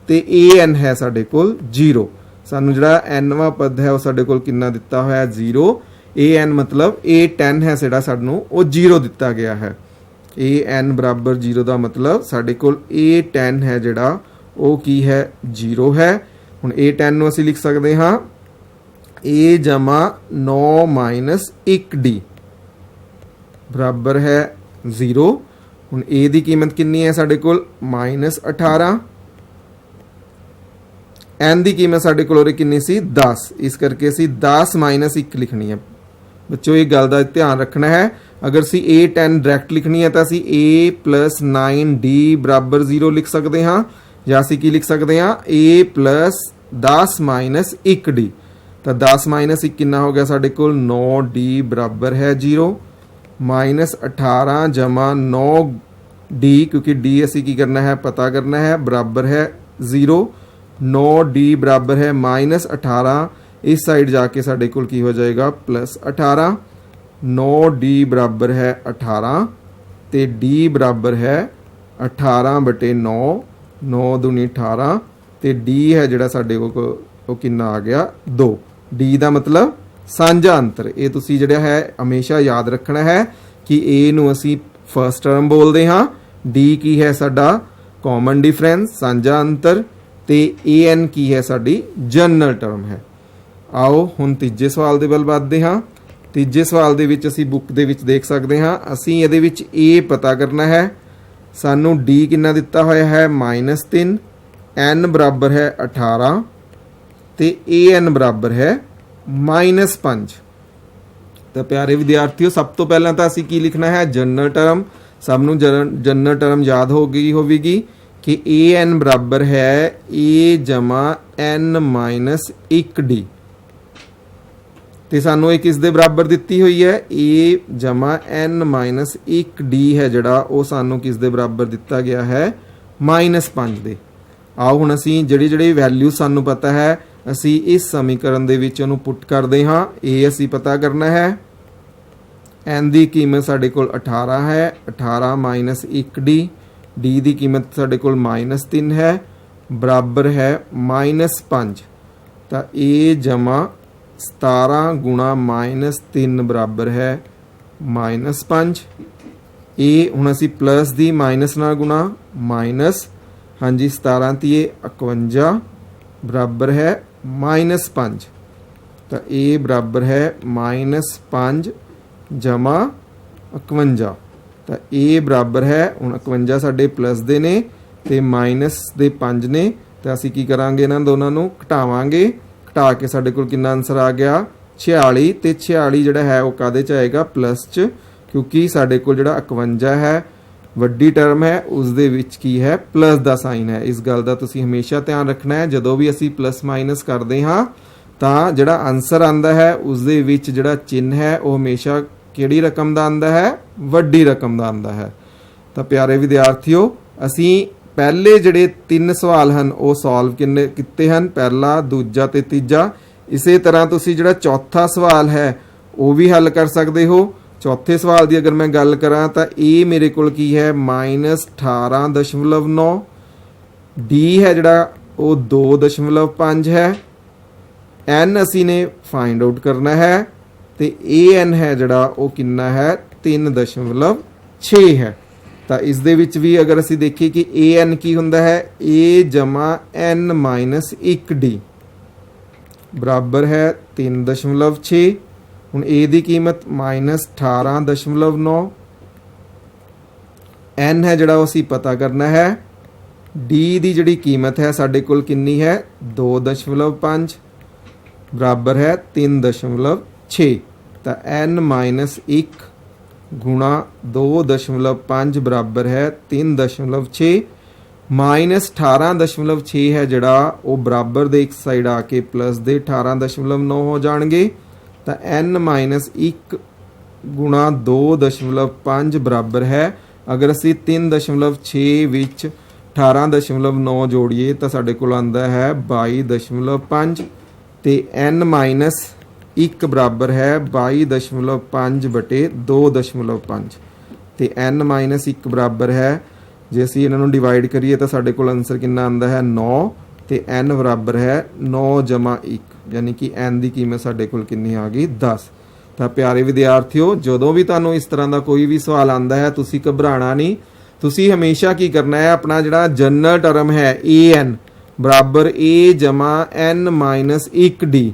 ਤੇ an ਹੈ ਸਾਡੇ ਕੋਲ 0। ਸਾਨੂੰ ਜਿਹੜਾ nਵਾਂ ਪਦ ਹੈ ਉਹ ਸਾਡੇ ਕੋਲ ਕਿੰਨਾ ਦਿੱਤਾ ਹੋਇਆ 0। an ਮਤਲਬ a10 ਹੈ ਜਿਹੜਾ ਸਾਨੂੰ ਉਹ 0 ਦਿੱਤਾ ਗਿਆ ਹੈ। an ਬਰਾਬਰ 0 ਦਾ ਮਤਲਬ ਸਾਡੇ ਕੋਲ a10 ਹੈ ਜਿਹੜਾ ਉਹ ਕੀ ਹੈ 0 ਹੈ। ਹੁਣ a10 ਨੂੰ ਅਸੀਂ ਲਿਖ ਸਕਦੇ ਹਾਂ a ਜਮਾ 9 ਮਾਈਨਸ 1d ਬਰਾਬਰ ਹੈ 0। ਹੁਣ a ਦੀ ਕੀਮਤ ਕਿੰਨੀ ਹੈ ਸਾਡੇ ਕੋਲ -18, n ਦੀ ਕੀਮਤ ਸਾਡੇ ਕੋਲ ਉਰੇ ਕਿੰਨੀ ਸੀ 10। ਇਸ ਕਰਕੇ ਅਸੀਂ 10 ਮਾਈਨਸ 1 ਲਿਖਣੀ ਹੈ। ਬੱਚੋ ਇਹ ਗੱਲ ਦਾ ਧਿਆਨ ਰੱਖਣਾ ਹੈ। ਅਗਰ ਅਸੀਂ a10 ਡਾਇਰੈਕਟ ਲਿਖਣੀ ਹੈ ਤਾਂ ਅਸੀਂ a + 9d ਬਰਾਬਰ 0 ਲਿਖ ਸਕਦੇ ਹਾਂ, ਜਾਂ ਅਸੀਂ ਕੀ ਲਿਖ ਸਕਦੇ ਹਾਂ a + 10 ਮਾਈਨਸ 1d। ਤਾਂ 10 ਮਾਈਨਸ 1 ਕਿੰਨਾ ਹੋ ਗਿਆ ਸਾਡੇ ਕੋਲ 9d ਬਰਾਬਰ ਹੈ 0। -18 ਜਮਾ 9d ਕਿਉਂਕਿ d ਅਸੀਂ ਕੀ ਕਰਨਾ ਹੈ ਪਤਾ ਕਰਨਾ ਹੈ ਬਰਾਬਰ ਹੈ 0। 9d ਬਰਾਬਰ ਹੈ -18। ਇਸ ਸਾਈਡ ਜਾ ਕੇ ਸਾਡੇ ਕੋਲ ਕੀ ਹੋ ਜਾਏਗਾ +18। 9d ਬਰਾਬਰ ਹੈ 18 ਤੇ d ਬਰਾਬਰ ਹੈ 18/9, 9 ਦੂਣੀ 18 ਤੇ d ਹੈ ਜਿਹੜਾ ਸਾਡੇ ਕੋਲ ਉਹ ਕਿੰਨਾ ਆ ਗਿਆ 2। d ਦਾ ਮਤਲਬ ਸਾਂਝਾ ਅੰਤਰ। ਇਹ ਤੁਸੀਂ ਜਿਹੜਾ ਹੈ ਹਮੇਸ਼ਾ ਯਾਦ ਰੱਖਣਾ ਹੈ ਕਿ a ਨੂੰ ਅਸੀਂ ਫਸਟ ਟਰਮ ਬੋਲਦੇ ਹਾਂ, d ਕੀ ਹੈ ਸਾਡਾ ਕਾਮਨ ਡਿਫਰੈਂਸ ਸਾਂਝਾ ਅੰਤਰ ਤੇ an ਕੀ ਹੈ ਸਾਡੀ ਜਨਰਲ ਟਰਮ ਹੈ। ਆਓ ਹੁਣ ਤੀਜੇ ਸਵਾਲ ਦੇ ਵੱਲ ਵੱਧਦੇ ਹਾਂ। ਤੀਜੇ ਸਵਾਲ ਦੇ ਵਿੱਚ ਅਸੀਂ ਬੁੱਕ ਦੇ ਵਿੱਚ ਦੇਖ ਸਕਦੇ ਹਾਂ। ਅਸੀਂ ਇਹਦੇ ਵਿੱਚ a ਪਤਾ ਕਰਨਾ ਹੈ। ਸਾਨੂੰ d ਕਿੰਨਾ ਦਿੱਤਾ ਹੋਇਆ ਹੈ -3, n ਬਰਾਬਰ ਹੈ 18 ਤੇ an ਬਰਾਬਰ ਹੈ -5। ਤਾਂ ਪਿਆਰੇ ਵਿਦਿਆਰਥੀਓ ਸਭ ਤੋਂ ਪਹਿਲਾਂ ਤਾਂ ਅਸੀਂ ਕੀ ਲਿਖਣਾ ਹੈ ਜਨਰਲ ਟਰਮ। ਸਭ ਨੂੰ ਜਨਰਲ ਟਰਮ ਯਾਦ ਹੋ ਗਈ ਹੋਵੇਗੀ ਕਿ an ਬਰਾਬਰ ਹੈ a ਜਮਾ n ਮਾਈਨਸ 1d। ਤੇ ਸਾਨੂੰ ਇਹ ਕਿਸ ਦੇ ਬਰਾਬਰ ਦਿੱਤੀ ਹੋਈ ਹੈ a ਜਮਾ n ਮਾਈਨਸ 1d ਹੈ ਜਿਹੜਾ ਉਹ ਸਾਨੂੰ ਕਿਸ ਦੇ ਬਰਾਬਰ ਦਿੱਤਾ ਗਿਆ ਹੈ -5 ਦੇ। ਆਓ ਹੁਣ ਅਸੀਂ ਜਿਹੜੀ ਵੈਲਿਊ ਸਾਨੂੰ ਪਤਾ ਹੈ ਅਸੀਂ ਇਸ ਸਮੀਕਰਨ ਦੇ ਵਿੱਚ ਉਹਨੂੰ ਪੁੱਟ ਕਰਦੇ ਹਾਂ। a ਅਸੀਂ ਪਤਾ ਕਰਨਾ ਹੈ, n ਦੀ ਕੀਮਤ ਸਾਡੇ ਕੋਲ 18 ਹੈ, 18 ਮਾਈਨਸ 1d, d ਦੀ ਕੀਮਤ ਸਾਡੇ ਕੋਲ -3 ਹੈ ਬਰਾਬਰ ਹੈ -5। ਤਾਂ a ਜਮਾ 17 ਗੁਣਾ -3 ਬਰਾਬਰ ਹੈ -5। ਇਹ ਹੁਣ ਅਸੀਂ ਪਲੱਸ ਦੀ ਮਾਈਨਸ ਨਾਲ ਗੁਣਾ ਮਾਈਨਸ, ਹਾਂਜੀ 17 ਤੀਏ 51 ਬਰਾਬਰ ਹੈ -5। ਤਾਂ ਇਹ ਬਰਾਬਰ ਹੈ -5 ਜਮਾ 51। ਤਾਂ a ਬਰਾਬਰ ਹੈ, ਹੁਣ 51 ਸਾਡੇ ਪਲੱਸ ਦੇ ਨੇ ਤੇ ਮਾਈਨਸ ਦੇ 5 ਨੇ, ਤਾਂ ਅਸੀਂ ਕੀ ਕਰਾਂਗੇ ਇਹਨਾਂ ਦੋਨਾਂ ਨੂੰ ਘਟਾਵਾਂਗੇ। ਘਟਾ ਕੇ ਸਾਡੇ ਕੋਲ ਕਿੰਨਾ ਆਨਸਰ ਆ ਗਿਆ 46, ਤੇ 46 ਜਿਹੜਾ ਹੈ ਉਹ ਕਾਹਦੇ ਚ ਆਏਗਾ ਪਲੱਸ ਚ, ਕਿਉਂਕਿ ਸਾਡੇ ਕੋਲ ਜਿਹੜਾ 51 ਹੈ ਵੱਡੀ ਟਰਮ ਹੈ ਉਸ ਦੇ ਵਿੱਚ ਕੀ ਹੈ ਪਲੱਸ ਦਾ ਸਾਈਨ ਹੈ। ਇਸ ਗੱਲ ਦਾ ਤੁਸੀਂ ਹਮੇਸ਼ਾ ਧਿਆਨ ਰੱਖਣਾ ਹੈ, ਜਦੋਂ ਵੀ ਅਸੀਂ ਪਲੱਸ ਮਾਈਨਸ ਕਰਦੇ ਹਾਂ ਤਾਂ ਜਿਹੜਾ ਆਨਸਰ ਆਂਦਾ ਹੈ ਉਸ ਦੇ ਵਿੱਚ ਜਿਹੜਾ ਚਿੰਨ੍ਹ ਹੈ ਉਹ ਹਮੇਸ਼ਾ ਕਿਹੜੀ ਰਕਮ ਦਾ ਆਂਦਾ ਹੈ, ਵੱਡੀ ਰਕਮ ਦਾ ਆਂਦਾ ਹੈ। ਤਾਂ ਪਿਆਰੇ ਵਿਦਿਆਰਥੀਓ, ਅਸੀਂ ਪਹਿਲੇ ਜਿਹੜੇ 3 ਸਵਾਲ ਹਨ ਉਹ ਸੋਲਵ ਕੀਤੇ ਹਨ, ਪਹਿਲਾ, ਦੂਜਾ ਤੇ ਤੀਜਾ। ਇਸੇ ਤਰ੍ਹਾਂ ਤੁਸੀਂ ਜਿਹੜਾ ਚੌਥਾ ਸਵਾਲ ਹੈ ਉਹ ਵੀ ਹੱਲ ਕਰ ਸਕਦੇ ਹੋ। ਚੌਥੇ ਸਵਾਲ ਦੀ ਅਗਰ ਮੈਂ ਗੱਲ ਕਰਾਂ ਤਾਂ ਇਹ ਮੇਰੇ ਕੋਲ ਕੀ ਹੈ -18.9, d ਹੈ ਜਿਹੜਾ ਉਹ 2.5 ਹੈ, n ਅਸੀਂ ਨੇ ਫਾਈਂਡ ਆਊਟ ਕਰਨਾ ਹੈ ਤੇ an ਹੈ ਜਿਹੜਾ ਉਹ ਕਿੰਨਾ ਹੈ 3.6 ਹੈ। ਤਾਂ ਇਸ ਦੇ ਵਿੱਚ ਵੀ ਅਗਰ ਅਸੀਂ ਦੇਖੀਏ ਕਿ an ਕੀ ਹੁੰਦਾ ਹੈ a ਜਮਾ n ਮਾਈਨਸ 1d ਬਰਾਬਰ ਹੈ 3.6। ਹੁਣ a ਦੀ ਕੀਮਤ -18.9, n ਹੈ ਜਿਹੜਾ ਉਹ ਅਸੀਂ ਪਤਾ ਕਰਨਾ ਹੈ, d ਦੀ ਜਿਹੜੀ ਕੀਮਤ ਹੈ ਸਾਡੇ ਕੋਲ ਕਿੰਨੀ ਹੈ 2.5 ਬਰਾਬਰ ਹੈ 3.6। ਤਾਂ n ਮਾਈਨਸ 1 ਗੁਣਾ 2.5 ਬਰਾਬਰ ਹੈ 3.6। ਮਾਈਨਸ 18.6 ਹੈ ਜਿਹੜਾ ਉਹ ਬਰਾਬਰ ਦੇ ਇੱਕ ਸਾਈਡ ਆ ਕੇ ਪਲੱਸ ਦੇ 18.9 ਹੋ ਜਾਣਗੇ। ਤਾਂ n ਮਾਈਨਸ 1 ਗੁਣਾ 2.5 ਬਰਾਬਰ ਹੈ, ਅਗਰ ਅਸੀਂ 3.6 ਵਿੱਚ 18.9 ਜੋੜੀਏ ਤਾਂ ਸਾਡੇ ਕੋਲ ਆਉਂਦਾ ਹੈ 22.5 ਤੇ n ਮਾਈਨਸ 1 ਬਰਾਬਰ ਹੈ 22.5 ਬਟੇ 2.5 ਤੇ n ਮਾਈਨਸ 1 ਬਰਾਬਰ ਹੈ, ਜੇ ਅਸੀਂ ਇਹਨਾਂ ਨੂੰ ਡਿਵਾਈਡ ਕਰੀਏ ਤਾਂ ਸਾਡੇ ਕੋਲ ਆਨਸਰ ਕਿੰਨਾ ਆਉਂਦਾ ਹੈ 9 ਤੇ n ਬਰਾਬਰ ਹੈ 9 ਜਮਾ 1, ਯਾਨੀ ਕਿ n ਦੀ ਕੀਮਤ ਸਾਡੇ ਕੋਲ ਕਿੰਨੀ ਆ ਗਈ 10। ਤਾਂ ਪਿਆਰੇ ਵਿਦਿਆਰਥੀਓ, ਜਦੋਂ ਵੀ ਤੁਹਾਨੂੰ ਇਸ ਤਰ੍ਹਾਂ ਦਾ ਕੋਈ ਵੀ ਸਵਾਲ ਆਉਂਦਾ ਹੈ ਤੁਸੀਂ ਘਬਰਾਣਾ ਨਹੀਂ, ਤੁਸੀਂ ਹਮੇਸ਼ਾ ਕੀ ਕਰਨਾ ਹੈ ਆਪਣਾ ਜਿਹੜਾ ਜਨਰਲ ਟਰਮ ਹੈ an ਬਰਾਬਰ a ਜਮਾ n ਮਾਈਨਸ 1d,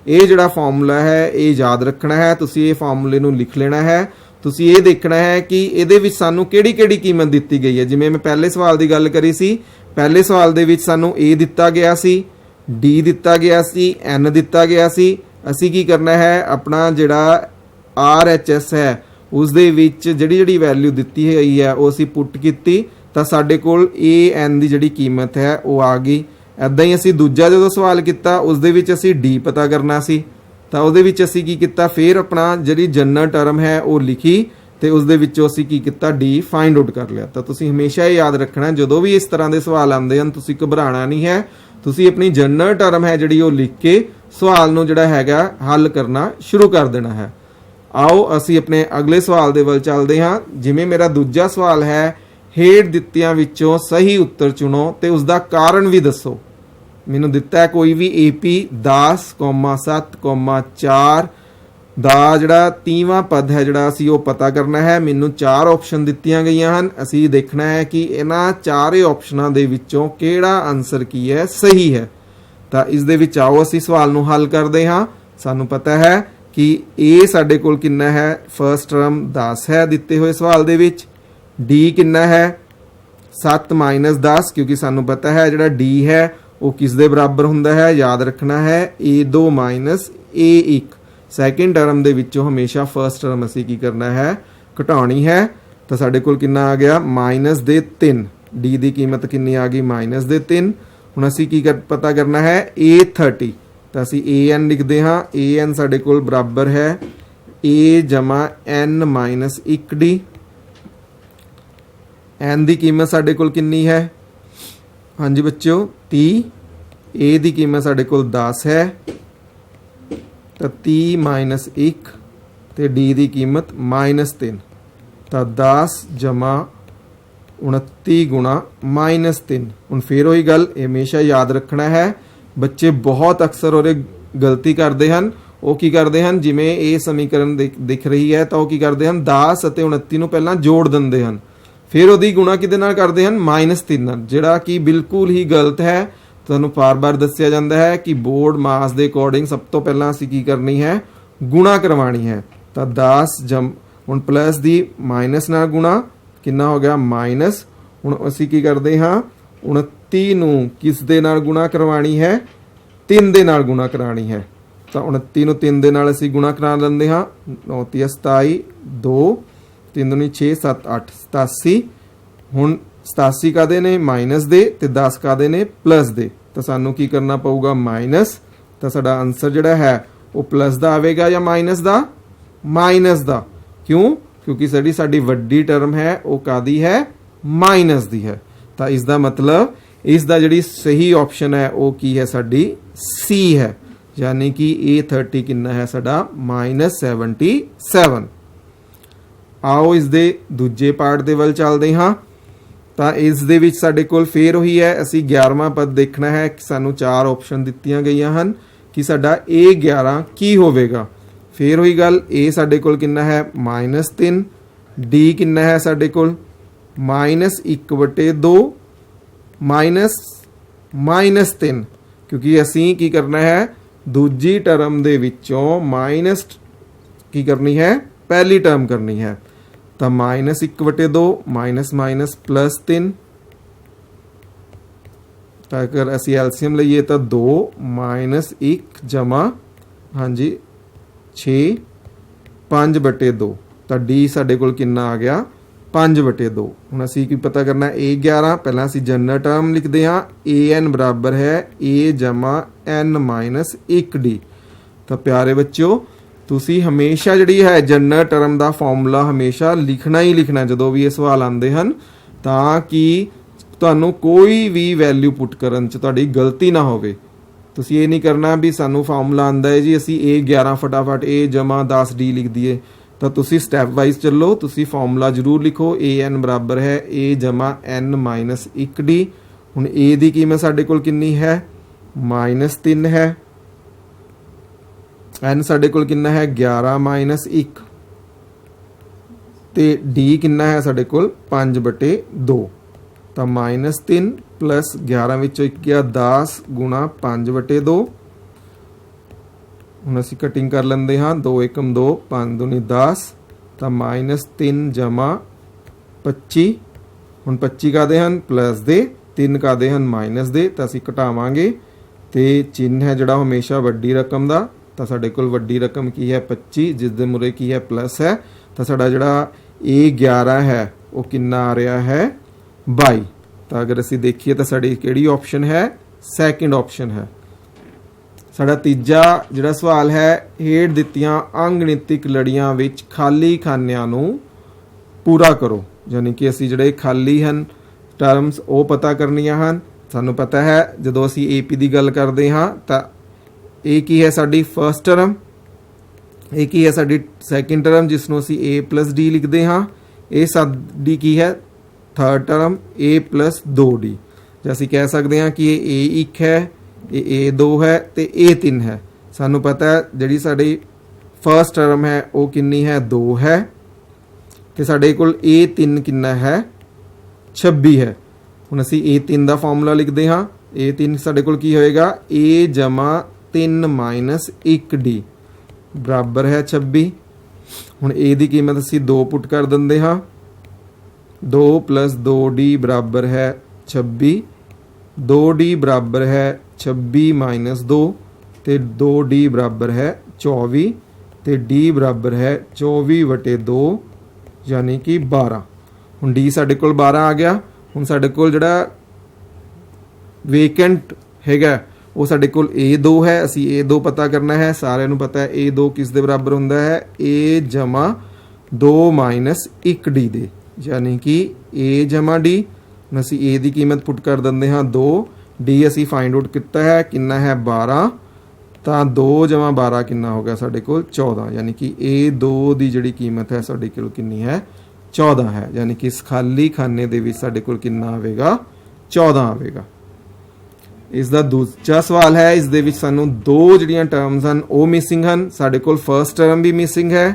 ਇਹ ਜਿਹੜਾ ਫਾਰਮੂਲਾ ਹੈ ਇਹ ਯਾਦ ਰੱਖਣਾ ਹੈ। ਤੁਸੀਂ ਇਹ ਫਾਰਮੂਲੇ ਨੂੰ ਲਿਖ ਲੈਣਾ ਹੈ। ਤੁਸੀਂ ਇਹ ਦੇਖਣਾ ਹੈ ਕਿ ਇਹਦੇ ਵਿੱਚ ਸਾਨੂੰ ਕਿਹੜੀ ਕਿਹੜੀ ਕੀਮਤ ਦਿੱਤੀ ਗਈ ਹੈ। ਜਿਵੇਂ ਮੈਂ ਪਹਿਲੇ ਸਵਾਲ ਦੀ ਗੱਲ ਕਰੀ ਸੀ, ਪਹਿਲੇ ਸਵਾਲ ਦੇ ਵਿੱਚ ਸਾਨੂੰ a ਦਿੱਤਾ ਗਿਆ ਸੀ, d ਦਿੱਤਾ ਗਿਆ ਸੀ, n ਦਿੱਤਾ ਗਿਆ ਸੀ। ਅਸੀਂ ਕੀ ਕਰਨਾ ਹੈ ਆਪਣਾ ਜਿਹੜਾ RHS ਹੈ ਉਸ ਦੇ ਵਿੱਚ ਜਿਹੜੀ ਵੈਲਿਊ ਦਿੱਤੀ ਹੋਈ ਹੈ ਉਹ ਅਸੀਂ ਪੁੱਟ ਕੀਤੀ ਤਾਂ ਸਾਡੇ ਕੋਲ an ਦੀ ਜਿਹੜੀ ਕੀਮਤ ਹੈ ਉਹ ਆ ਗਈ। ਇੱਦਾਂ ਹੀ ਅਸੀਂ ਦੂਜਾ ਜਦੋਂ ਸਵਾਲ ਕੀਤਾ ਉਸ ਦੇ ਵਿੱਚ ਅਸੀਂ d ਪਤਾ ਕਰਨਾ ਸੀ, ਤਾਂ ਉਹਦੇ ਵਿੱਚ ਅਸੀਂ ਕੀ ਕੀਤਾ ਫਿਰ ਆਪਣਾ ਜਿਹੜੀ ਜਨਰਲ ਟਰਮ ਹੈ ਉਹ ਲਿਖੀ ਤੇ ਉਸ ਦੇ ਵਿੱਚੋਂ ਅਸੀਂ ਕੀ ਕੀਤਾ d ਫਾਈਂਡ ਆਊਟ ਕਰ ਲਿਆ। ਤਾਂ ਤੁਸੀਂ ਹਮੇਸ਼ਾ ਇਹ ਯਾਦ ਰੱਖਣਾ ਜਦੋਂ ਵੀ ਇਸ ਤਰ੍ਹਾਂ ਦੇ ਸਵਾਲ ਆਉਂਦੇ ਹਨ ਤੁਸੀਂ ਘਬਰਾਣਾ ਨਹੀਂ ਹੈ, ਤੁਸੀਂ ਆਪਣੀ ਜਨਰਲ ਟਰਮ ਹੈ ਜਿਹੜੀ ਉਹ ਲਿਖ ਕੇ ਸਵਾਲ ਨੂੰ ਜਿਹੜਾ ਹੈਗਾ ਹੱਲ ਕਰਨਾ ਸ਼ੁਰੂ ਕਰ ਦੇਣਾ ਹੈ। ਆਓ ਅਸੀਂ ਆਪਣੇ ਅਗਲੇ ਸਵਾਲ ਦੇ ਵੱਲ ਚੱਲਦੇ ਹਾਂ। ਜਿਵੇਂ ਮੇਰਾ ਦੂਜਾ ਸਵਾਲ ਹੈ, ਹੇਠ ਦਿੱਤਿਆਂ ਵਿੱਚੋਂ ਸਹੀ ਉੱਤਰ ਚੁਣੋ ਤੇ ਉਸ ਦਾ ਕਾਰਨ ਵੀ ਦੱਸੋ। ਮੈਨੂੰ ਦਿੱਤਾ ਹੈ ਕੋਈ ਵੀ AP 10,7,4 ਦਾ ਜਿਹੜਾ 30ਵਾਂ ਪਦ ਹੈ ਜਿਹੜਾ ਅਸੀਂ ਉਹ ਪਤਾ ਕਰਨਾ ਹੈ। ਮੈਨੂੰ 4 ਆਪਸ਼ਨ ਦਿੱਤੀਆਂ ਗਈਆਂ ਹਨ, ਅਸੀਂ ਦੇਖਣਾ ਹੈ ਕਿ ਇਹਨਾਂ ਚਾਰੇ ਆਪਸ਼ਨਾਂ ਦੇ ਵਿੱਚੋਂ ਕਿਹੜਾ ਆਨਸਰ ਕੀ ਹੈ ਸਹੀ ਹੈ। ਤਾਂ ਇਸ ਦੇ ਵਿੱਚ ਆਓ ਅਸੀਂ ਸਵਾਲ ਨੂੰ ਹੱਲ ਕਰਦੇ ਹਾਂ। ਸਾਨੂੰ ਪਤਾ ਹੈ ਕਿ A ਸਾਡੇ ਕੋਲ ਕਿੰਨਾ ਹੈ, ਫਰਸਟ ਟਰਮ 10 ਹੈ ਦਿੱਤੇ ਹੋਏ ਸਵਾਲ ਦੇ ਵਿੱਚ, D ਕਿੰਨਾ ਹੈ 7 ਮਾਈਨਸ 10, ਕਿਉਂਕਿ ਸਾਨੂੰ ਪਤਾ ਹੈ ਜਿਹੜਾ D ਹੈ ਉਹ ਕਿਸ ਦੇ ਬਰਾਬਰ ਹੁੰਦਾ ਹੈ, ਯਾਦ ਰੱਖਣਾ ਹੈ A2 minus A1। Second term ਦੇ ਵਿੱਚੋਂ ਹਮੇਸ਼ਾ ਫਰਸਟ ਟਰਮ ਅਸੀਂ ਕੀ ਕਰਨਾ ਹੈ ਘਟਾਉਣੀ ਹੈ। ਤਾਂ ਸਾਡੇ ਕੋਲ ਕਿੰਨਾ ਆ ਗਿਆ ਮਾਈਨਸ ਦੇ 3, D ਦੀ ਕੀਮਤ ਕਿੰਨੀ ਆ ਗਈ ਮਾਈਨਸ ਦੇ 3। ਹੁਣ ਅਸੀਂ ਕੀ ਪਤਾ ਕਰਨਾ ਹੈ A30, ਤਾਂ ਅਸੀਂ an ਲਿਖਦੇ ਹਾਂ, an ਸਾਡੇ ਕੋਲ ਬਰਾਬਰ ਹੈ a ਜਮਾ n ਮਾਈਨਸ 1d। n ਦੀ ਕੀਮਤ ਸਾਡੇ ਕੋਲ ਕਿੰਨੀ ਹੈ, ਹਾਂਜੀ ਬੱਚਿਓ 30, a ਦੀ ਕੀਮਤ ਸਾਡੇ ਕੋਲ 10 ਹੈ ਤਾਂ 30 ਮਾਈਨਸ 1 ਤੇ d ਦੀ ਕੀਮਤ ਮਾਈਨਸ 3, ਤਾਂ 10 ਜਮਾ 29 ਗੁਣਾ ਮਾਈਨਸ 3। ਹੁਣ ਫਿਰ ਉਹੀ ਗੱਲ ਹਮੇਸ਼ਾ ਯਾਦ ਰੱਖਣਾ ਹੈ, ਬੱਚੇ ਬਹੁਤ ਅਕਸਰ ਉਹਦੇ ਗਲਤੀ ਕਰਦੇ ਹਨ। ਉਹ ਕੀ ਕਰਦੇ ਹਨ, ਜਿਵੇਂ ਇਹ ਸਮੀਕਰਨ ਦਿਖ ਰਹੀ ਹੈ ਤਾਂ ਉਹ ਕੀ ਕਰਦੇ ਹਨ 10 ਅਤੇ 29 ਨੂੰ ਪਹਿਲਾਂ ਜੋੜ ਦਿੰਦੇ ਹਨ, ਫਿਰ ਉਹਦੀ ਗੁਣਾ ਕਿਹਦੇ ਨਾਲ ਕਰਦੇ ਹਨ -3 ਨਾਲ, ਜਿਹੜਾ ਕਿ ਬਿਲਕੁਲ ਹੀ ਗਲਤ ਹੈ। ਤੁਹਾਨੂੰ ਬਾਰ-ਬਾਰ ਦੱਸਿਆ ਜਾਂਦਾ ਹੈ ਕਿ ਬੋਰਡ ਮਾਸ ਦੇ ਅਕੋਰਡਿੰਗ ਸਭ ਤੋਂ ਪਹਿਲਾਂ ਅਸੀਂ ਕੀ ਕਰਨੀ ਹੈ ਗੁਣਾ ਕਰਵਾਉਣੀ ਹੈ। ਤਾਂ 10 ਹੁਣ प्लस दी माइनस नाल गुणा कितना हो गया माइनस। हुण असीं की करते हाँ 29 नूं किस दे नाल गुणा करवानी है 3 दे नाल गुणा करानी है। तो 29 नूं 3 दे नाल असीं गुणा करा लैंदे हाँ 9 × 27 2 3 दूनी 6 7 8 87। हुण 87 कादे ने माइनस दे ते 10 कादे ने प्लस दे। तो सानू की करना पऊगा माइनस। तो साडा आंसर जिहड़ा है वो प्लस दा आवेगा या माइनस दा माइनस दा। क्यों क्योंकि साडी साडी वड्डी टर्म है वो कादी है माइनस दी है। तो इसका मतलब इसका जिहड़ी सही ऑप्शन है वो की है साडी सी है यानी कि A30 कितना है साडा -77। आओ इस दे दूजे पार्ट दे वल चलदे हाँ। तो इस दे विच साडे कोल फेर होई है असी 11वां पद देखना है कि सानू 4 ऑप्शन दित्तियां गईयां हन कि साडा A11 की होवेगा। फिर वही गल ए साडे कोल कितना है -3 डी कितना है साडे कोल -1/2 -3 क्योंकि असी की करना है दूजी टर्म दे विचों माइनस की करनी है पहली टर्म करनी है। तो -1/2 माइनस माइनस +3। तो अगर असी एलसीएम लईए तो 2 - 1 जमा हाँ जी 6 5/2। तो डी साडे कोल कितना आ गया 5/2। हुण असी की पता करना A11 पहला असी जनरल टर्म लिखते हाँ AN बराबर है A जमा N - 1D। तो प्यारे बच्चों तुसी हमेशा जिहड़ी है जनरल टर्म का फॉर्मूला हमेशा लिखना ही लिखना जदों भी ये सवाल आते हैं ताकि तुहानू कोई भी वैल्यू पुट करन च तुहाडी गलती ना होवे। तुसी ये नहीं करना भी सानू फार्मूला आंदा है जी असी A11 फटाफट A जमा 10D लिख दिए। तो तुसी स्टैप वाइज चलो तुसी फार्मूला जरूर लिखो AN बराबर है A जमा N - 1D। हुण A की कीमत साडे कोल कितनी है -3 है। N साडे कोल कितना है 11 - 1 ते D कितना है साडे कोल 5/2। तो -3 प्लस 11 विचों 1 गया 10 गुणा 5/2। हुण असीं कटिंग कर लेंदे हाँ 2 एकम 2 5 दूनी 10। तो -3 जमा 25। हुण 25 कादे हन प्लस दे 3 कादे हन माइनस दे। तो असीं घटावांगे तो चिन्ह है जिहड़ा हमेशा वड्डी रकम का। तो साडे कोल वड्डी रकम की है 25 जिस दे मुरे की है प्लस है। तो साडा जिहड़ा A11 है वो कितना आ रहा है 22। तो अगर असी देखिए तो साड़ी केड़ी ऑप्शन है सैकेंड ऑप्शन है। साड़ा तीजा जिहड़ा सवाल है हेठ दित्तियां अंगणितिक लड़ियां विच खाली खानियां नूं पूरा करो। यानी कि असी जिहड़े खाली हन टर्म्स वो पता करनियां हन। सानू पता है जदों असी AP की गल करते हाँ तो ए की है साडी फर्स्ट टर्म ए की है साडी सैकेंड टर्म जिसनों असी A + D लिखते हाँ। ये साडी की है थर्ड टर्म A + 2D। जैसे कह सकते हैं कि ये A1 है ये A2 है तो A3 है। सानू पता है जिहड़ी साडी फर्स्ट टर्म है वो कितनी है 2 है तो साडे कोल A3 कितना है 26 है। हुण असी A3 का फॉर्मूला लिखते हाँ A3 साडे कोल की होएगा A जमा 3 - 1D बराबर है 26। हुण A की कीमत असी 2 पुट कर देंगे हाँ 2 + 2D बराबर है 26। 2D बराबर है 26 - 2 तो 2D बराबर है 24 तो D बराबर है 24/2 यानी कि 12। हुण D साडे कोल 12 आ गया। हुण साडे कोल जिहड़ा वेकेंट हैगा वो साडे कोल A2 है। असी A2 पता करना है। सारिਆਂ ਨੂੰ पता है A2 किस दे बराबर हुंदा है A जमा 2 - 1D दे यानी कि A जमा D। असी A की कीमत पुट कर देंगे हाँ 2 D असी फाइंड आउट किया है कितना है 12। तो 2 जमा 12 कितना हो गया साडे कोल 14 यानी कि A2 की जिहड़ी कीमत है साडे कोल कितनी है 14 है। यानी कि इस खाली खाने दे विच साडे कोल कितना आवेगा 14 आवेगा। इसका दूजा सवाल है इस दे विच सानू 2 जिहड़ियां टर्म्स हैं वो मिसिंग हैं। साडे कोल फर्स्ट टर्म भी मिसिंग है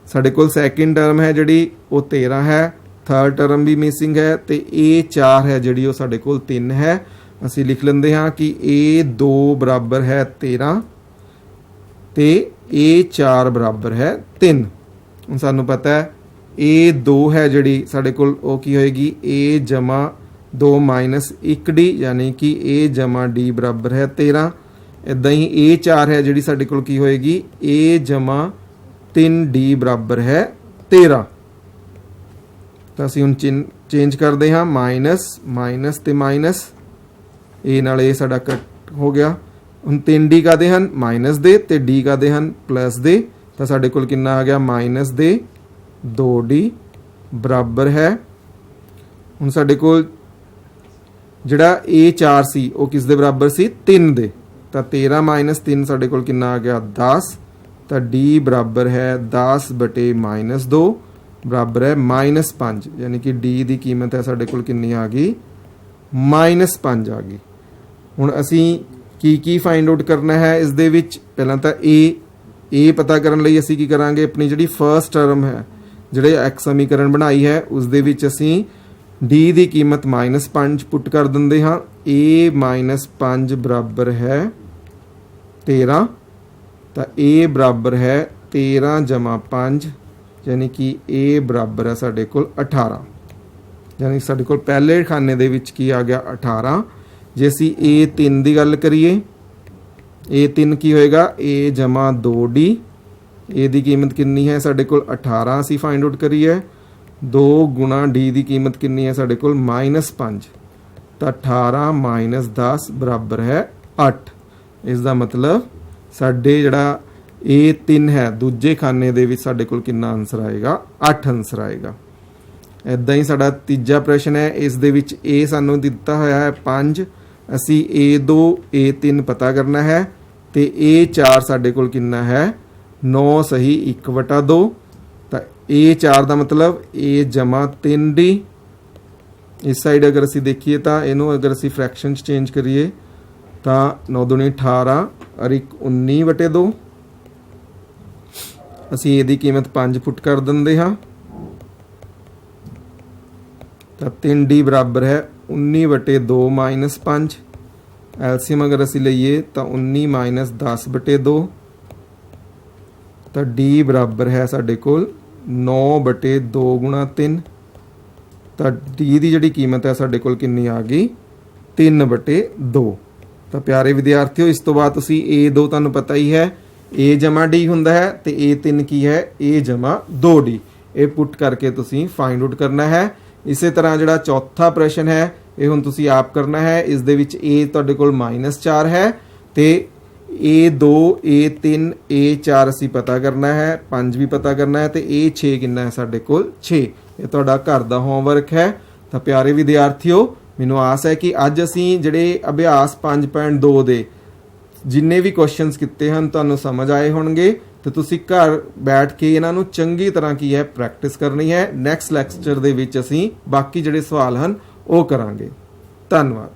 साडे कोल सैकेंड टर्म है जिहड़ी वो 13 है थर्ड टर्म भी मिसिंग है तो A4 है जिहड़ी वो साडे कोल 3 है। असी लिख लेंदे हाँ कि A2 बराबर है 13 तो A4 बराबर है 3। ਹੁਣ ਸਾਨੂੰ पता है A2 है जिहड़ी साडे कोल वो की होएगी A जमा 2 माइनस 1D यानी कि A जमा D बराबर है 13। इदां ही A4 है जिहड़ी साडे कोल की होएगी A जमा 3D बराबर है 13। तो असीं हुण चेंज करते हाँ माइनस माइनस ते माइनस ए नाल ए साडा कट हो गया। हुण 3D काहदे हन माइनस दे ते D काहदे हन प्लस दे। तो साडे कोल कितना आ गया माइनस दे 2D बराबर है। हुण साडे कोल जिहड़ा A4 सी वो किस दे बराबर सी 3 दे। तो 13 माइनस 3 साडे कोल कितना आ गया 10। तो D बराबर है 10 बटे माइनस 2 बराबर है माइनस 5 यानी कि D की कीमत है साडे कोल कितनी आ गई माइनस 5 आ गई। हुण असीं की फाइंड आउट करना है इस दे विच पहलां तां ए पता करन लई असीं की करांगे अपनी जिहड़ी फर्स्ट टर्म है जिहड़े एक्स समीकरण बनाई है उस दे विच असीं D की कीमत माइनस 5 पुट कर दिंदे हाँ। A माइनस 5 बराबर है 13। तो A बराबर है 13 जमा 5 यानी कि A बराबर है साडे कोल 18 यानी साडे कोल पहले खाने दे विच की आ गया 18। जे असीं A3 की गल करिए A3 की होएगा A जमा 2D A की कीमत कितनी है साडे कोल 18 असीं फाइंड आउट करिए 2 गुणा D की कीमत कितनी है साडे कोल माइनस 5। तो 18 माइनस 10 बराबर है 8। इसका मतलब साडे जिहड़ा A3 है दूजे खाने दे विच साडे कोल कितना आंसर आएगा 8 आंसर आएगा। इदां ही साडा तीजा प्रश्न है इस दे विच A सानू दिता होया है 5 असी A2 A3 पता करना है तो A4 साडे कोल कितना है 9 सही 1/2। तो A4 का मतलब A जमा 3D। इस साइड अगर असी देखिए तो इनू अगर असी फ्रैक्शन चेंज करिए तो 9 दूनी 18 और 1 19/2 असी A की कीमत 5 फुट कर देंगे हाँ। तो 3D बराबर है 19/2 माइनस 5। एलसीएम अगर असी लईए तो 19 माइनस 10/2। तो D बराबर है साडे कोल 9/2 गुणा 3। तो D की जिहड़ी कीमत है साडे कोल कितनी आ गई 3/2। तो प्यारे विद्यार्थियों इस तो बाद तुसीं A2 तुहानूं पता ही है A जमा D हुंदा है तो A3 की है A जमा 2D। ये पुट करके तुसीं फाइंड आउट करना है। इसे तरह जिहड़ा चौथा प्रश्न है ये हुण तुसीं आप करना है। इस दे विच A तुहाडे कोल -4 है तो A2 A3 A4 असीं पता करना है 5 भी पता करना है तो A6 कितना है साडे कोल 6। ये तुहाडा घर दा होमवर्क है। तो प्यारे विद्यार्थियों मैनूं आस है कि अज असीं जिहड़े अभ्यास 5.2 दे जिन्ने भी क्वेश्चनस किते हैं तुहानूं समझ आए होणगे। तो तुसीं घर बैठ के इन्हां नूं चंगी तरह की है प्रैक्टिस करनी है। नैक्सट लैक्चर दे विच असीं बाकी जिहड़े सवाल हन वो करांगे। धन्नवाद।